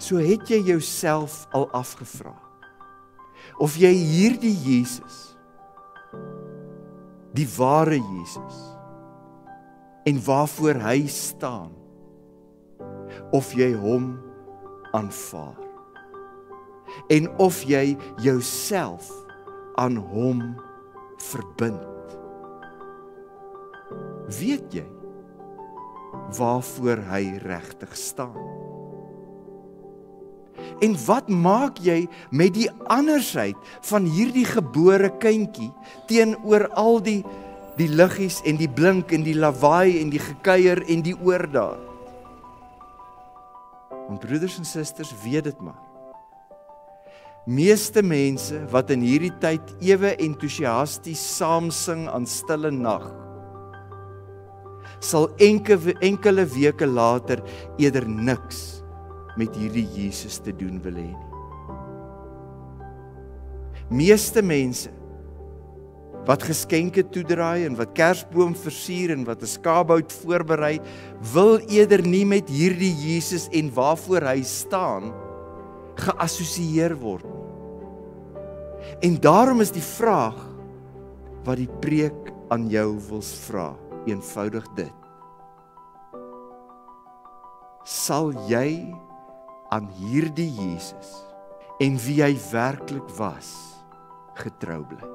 So het jy jouself al afgevra of jy hierdie Jesus, die ware Jesus, en waarvoor hy staan, of jy hom aanvaar, en of jy jouself aan hom verbind. Weet jy waarvoor hy regtig staan? En wat maak jy met die andersheid van hierdie gebore kindjie teenoor al die liggies en die blink en die lawaai en die gekuier en die oordaad? Want broeders en susters, weet dit maar. Meeste mense wat in hierdie tyd ewe entoesiasties saam sing aan Stille Nag, sal enkele weke later eerder niks met hierdie Jesus te doen wil hê nie. Meeste mense wat geskenke toedraai en wat Kersboom versier en wat 'n skaapbout voorberei, wil eerder nie met hierdie Jesus en waarvoor hy staan geassosieer word nie. En daarom is die vraag wat die preek aan jou wil vra, eenvoudig dit: sal jy aan hierdie Jesus en wie hy werklik was getrou bly?